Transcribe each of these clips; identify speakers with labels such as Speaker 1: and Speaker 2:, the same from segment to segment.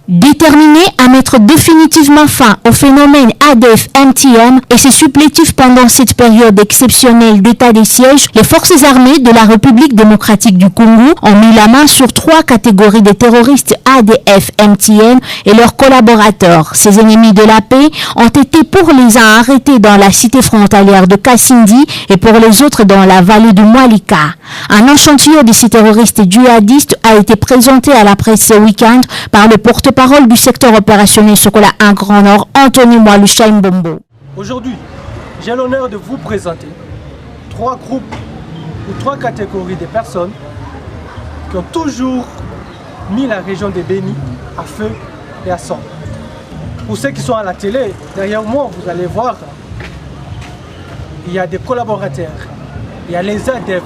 Speaker 1: Déterminés à mettre définitivement fin au phénomène ADF-MTM et ses supplétifs pendant cette période exceptionnelle d'état de siège, les forces armées de la République démocratique du Congo ont mis la main sur 3 catégories de terroristes ADF-MTM et leurs collaborateurs. Ces ennemis de la paix ont été pour les uns arrêtés dans la cité frontalière de Kasindi et pour les autres dans la vallée du Mwalika. Un échantillon de ces terroristes djihadistes a été présenté à la presse ce week-end par le porte-parole du secteur opérationnel Sokola 1 Grand Nord, Anthony Mwalusha Mbombo.
Speaker 2: Aujourd'hui, j'ai l'honneur de vous présenter 3 groupes ou 3 catégories de personnes qui ont toujours mis la région de Béni à feu et à sang. Pour ceux qui sont à la télé, derrière moi, vous allez voir, il y a des collaborateurs, il y a les ADF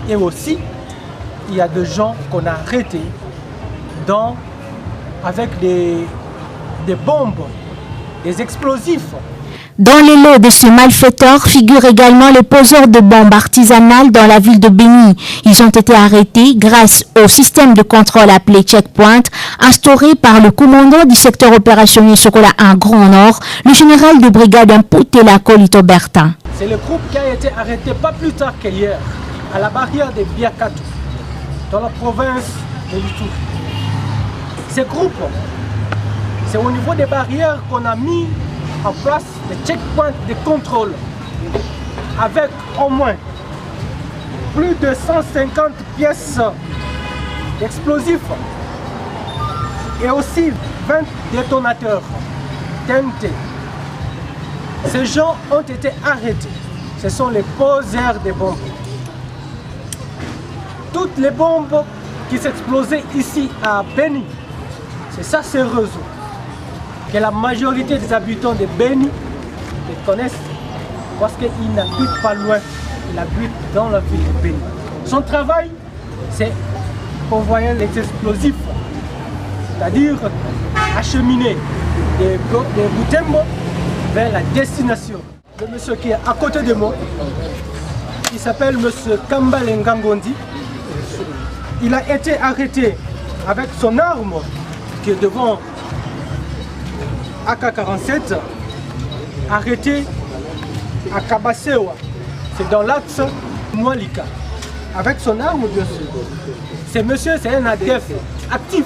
Speaker 2: et aussi il y a des gens qu'on a arrêtés avec des bombes, des explosifs.
Speaker 1: Dans les lots de ces malfaiteurs figurent également les poseurs de bombes artisanales dans la ville de Béni. Ils ont été arrêtés grâce au système de contrôle appelé Checkpoint, instauré par le commandant du secteur opérationnel Sokola 1 Grand Nord, le général de brigade Mputela Kolito Bertin.
Speaker 2: C'est le groupe qui a été arrêté pas plus tard qu'hier à la barrière de Biakatou, dans la province de l'Ituri. Ces groupes, c'est au niveau des barrières qu'on a mis en place des checkpoints de contrôle avec au moins plus de 150 pièces d'explosifs et aussi 20 détonateurs TNT. Ces gens ont été arrêtés. Ce sont les poseurs des bombes. Toutes les bombes qui s'explosaient ici à Béni, c'est ça ce réseau que la majorité des habitants de Béni les connaissent parce qu'ils n'habitent pas loin, ils habitent dans la ville de Béni. Son travail, c'est convoyer les explosifs, c'est-à-dire acheminer des Boutembo vers la destination. Le monsieur qui est à côté de moi, il s'appelle monsieur Kambale Ngangondi. Il a été arrêté avec son arme qui est devant AK-47, arrêté à Kabasewa, c'est dans l'axe Mwalika, avec son arme bien sûr. Ce monsieur, c'est un ADF actif,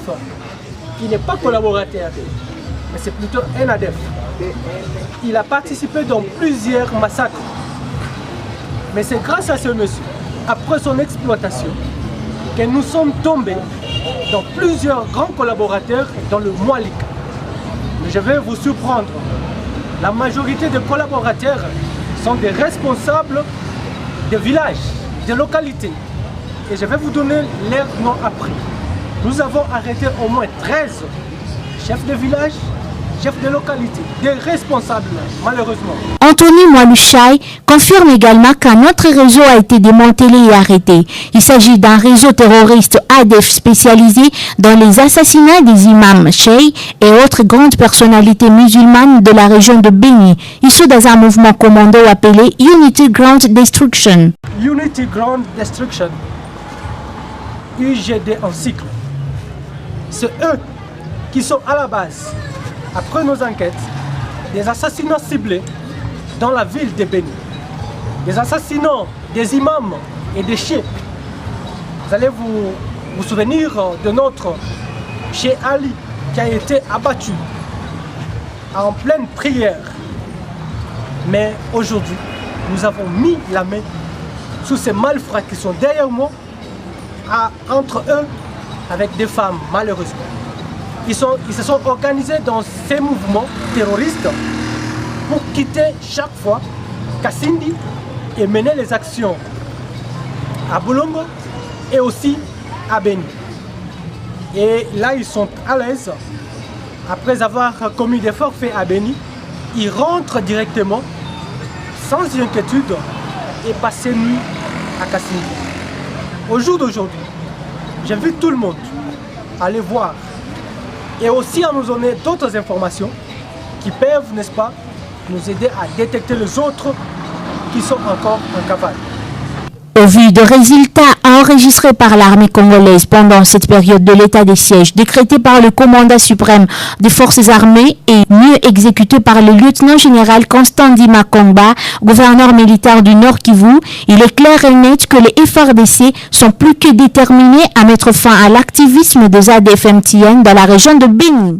Speaker 2: qui n'est pas collaborateur, mais c'est plutôt un ADF. Il a participé dans plusieurs massacres. Mais c'est grâce à ce monsieur, après son exploitation, que nous sommes tombés dans plusieurs grands collaborateurs dans le Mwalika. Mais je vais vous surprendre. La majorité des collaborateurs sont des responsables de villages, de localités. Et je vais vous donner leurs noms après. Nous avons arrêté au moins 13 chefs de village, chefs de localité, des responsables malheureusement.
Speaker 1: Anthony Mwalusha confirme également qu'un autre réseau a été démantelé et arrêté. Il s'agit d'un réseau terroriste ADF spécialisé dans les assassinats des imams, cheikh et autres grandes personnalités musulmanes de la région de Béni, issus dans un mouvement commando appelé Unity Ground Destruction.
Speaker 2: Unity Ground Destruction, UGD en cycle. C'est eux qui sont à la base, après nos enquêtes, des assassinats ciblés dans la ville de Béni. Des assassinats des imams et des cheikhs. Vous allez vous souvenir de notre cheikh Ali qui a été abattu en pleine prière. Mais aujourd'hui, nous avons mis la main sur ces malfrats qui sont derrière moi, entre eux, avec des femmes malheureusement. Ils se sont organisés dans ces mouvements terroristes pour quitter chaque fois Kasindi et mener les actions à Boulongo et aussi à Béni. Et là, ils sont à l'aise. Après avoir commis des forfaits à Béni, ils rentrent directement, sans inquiétude, et passent nuit à Kasindi. Au jour d'aujourd'hui, j'invite tout le monde à aller voir et aussi à nous donner d'autres informations qui peuvent, n'est-ce pas, nous aider à détecter les autres qui sont encore en cavale.
Speaker 1: Au vu des résultats enregistrés par l'armée congolaise pendant cette période de l'état des sièges décrété par le commandant suprême des forces armées et mieux exécuté par le lieutenant-général Constant Ndima Kongba, gouverneur militaire du Nord Kivu, il est clair et net que les FARDC sont plus que déterminés à mettre fin à l'activisme des ADF-MTN dans la région de Beni.